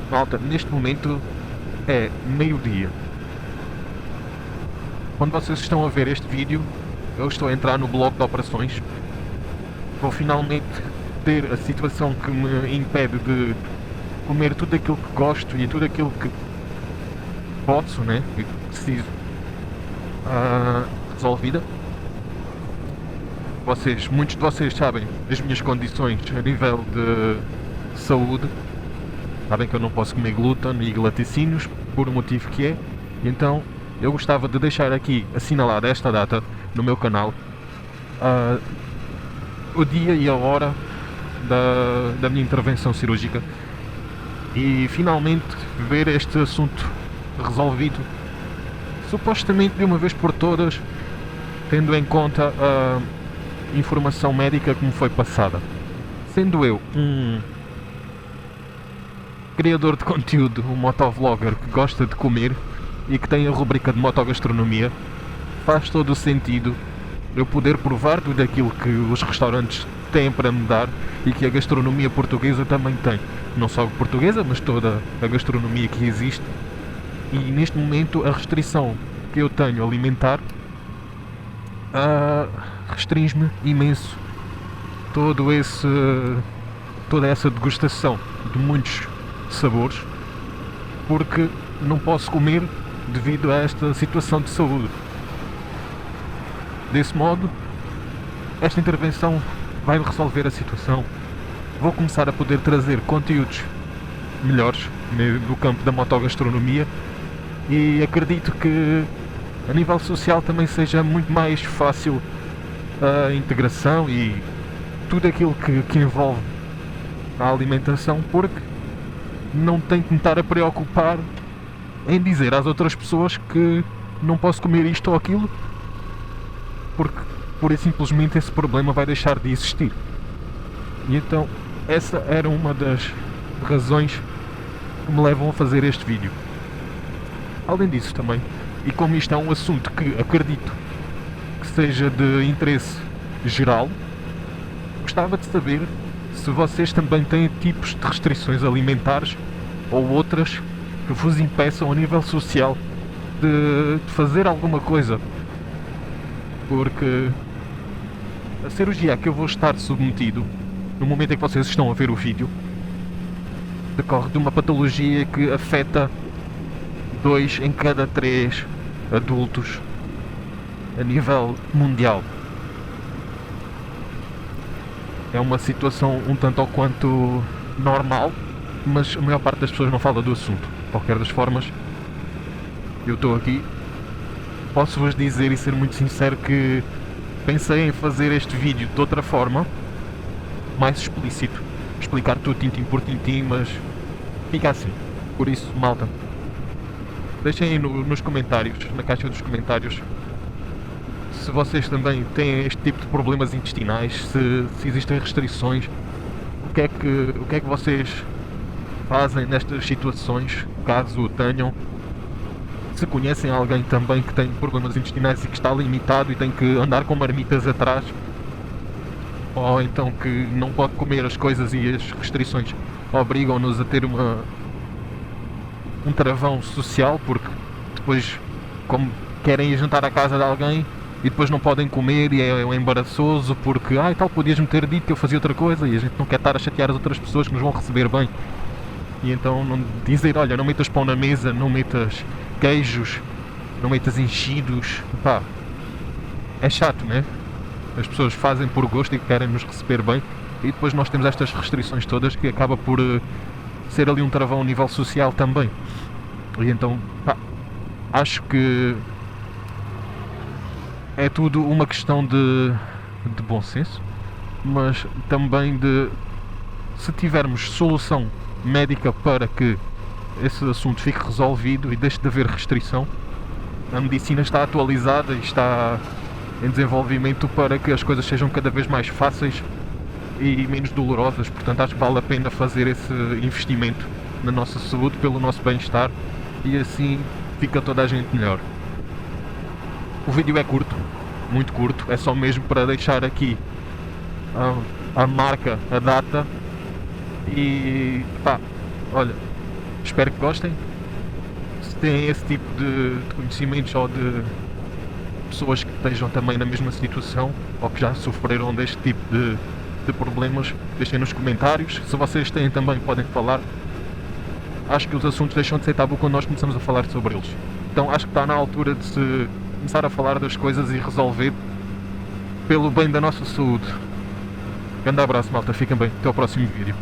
Malta, neste momento é meio-dia. Quando vocês estão a ver este vídeo, eu estou a entrar no bloco de operações. Vou finalmente ter a situação que me impede de comer tudo aquilo que gosto e tudo aquilo que posso, né? E que preciso, resolvida. Muitos de vocês sabem as minhas condições a nível de saúde. Sabem que eu não posso comer glúten e laticínios, por um motivo que é. Então, eu gostava de deixar aqui assinalada esta data no meu canal, o dia e a hora da minha intervenção cirúrgica, e finalmente ver este assunto resolvido, supostamente de uma vez por todas, tendo em conta a informação médica que me foi passada. Sendo eu um criador de conteúdo, um motovlogger que gosta de comer e que tem a rubrica de motogastronomia, faz todo o sentido eu poder provar tudo aquilo que os restaurantes têm para me dar e que a gastronomia portuguesa também tem. Não só a portuguesa, mas toda a gastronomia que existe. E neste momento a restrição que eu tenho alimentar restringe-me imenso toda essa degustação de muitos sabores, porque não posso comer devido a esta situação de saúde. Desse modo, esta intervenção vai resolver a situação. Vou começar a poder trazer conteúdos melhores no campo da motogastronomia e acredito que a nível social também seja muito mais fácil a integração e tudo aquilo que envolve a alimentação, porque não tenho que me estar a preocupar em dizer às outras pessoas que não posso comer isto ou aquilo, porque pura e simplesmente esse problema vai deixar de existir. E então essa era uma das razões que me levam a fazer este vídeo. Além disso também, e como isto é um assunto que acredito que seja de interesse geral, gostava de saber se vocês também têm tipos de restrições alimentares ou outras que vos impeçam a nível social de fazer alguma coisa. Porque a cirurgia a que eu vou estar submetido no momento em que vocês estão a ver o vídeo decorre de uma patologia que afeta 2 em cada 3 adultos a nível mundial. É uma situação um tanto ou quanto normal, mas a maior parte das pessoas não fala do assunto. De qualquer das formas, eu estou aqui. Posso-vos dizer e ser muito sincero que pensei em fazer este vídeo de outra forma, mais explícito, explicar tudo tintim por tintim, mas fica assim. Por isso, malta, deixem aí nos comentários, na caixa dos comentários, se vocês também têm este tipo de problemas intestinais, se existem restrições, o que é que vocês fazem nestas situações, caso o tenham. Se conhecem alguém também que tem problemas intestinais e que está limitado e tem que andar com marmitas atrás, ou então que não pode comer as coisas e as restrições obrigam-nos a ter um travão social, porque depois, como querem ir jantar à casa de alguém e depois não podem comer e é embaraçoso porque tal, podias-me ter dito que eu fazia outra coisa, e a gente não quer estar a chatear as outras pessoas que nos vão receber bem. E então não dizer, olha, não metas pão na mesa, não metas queijos, não metas enchidos, pá, é chato, né? As pessoas fazem por gosto e querem nos receber bem, e depois nós temos estas restrições todas que acaba por ser ali um travão a nível social também. E então, pá, acho que é tudo uma questão de bom senso, mas também de, se tivermos solução médica para que esse assunto fique resolvido e deixe de haver restrição, a medicina está atualizada e está em desenvolvimento para que as coisas sejam cada vez mais fáceis e menos dolorosas. Portanto, acho que vale a pena fazer esse investimento na nossa saúde, pelo nosso bem-estar, e assim fica toda a gente melhor. O vídeo é curto, muito curto, é só mesmo para deixar aqui a marca, a data, e pá, olha, Espero que gostem. Se têm esse tipo de conhecimentos ou de pessoas que estejam também na mesma situação ou que já sofreram deste tipo de problemas, deixem nos comentários. Se vocês têm também, podem falar. Acho que os assuntos deixam de ser tabu quando nós começamos a falar sobre eles. Então acho que está na altura de se começar a falar das coisas e resolver pelo bem da nossa saúde. Grande abraço, malta, fiquem bem, até ao próximo vídeo.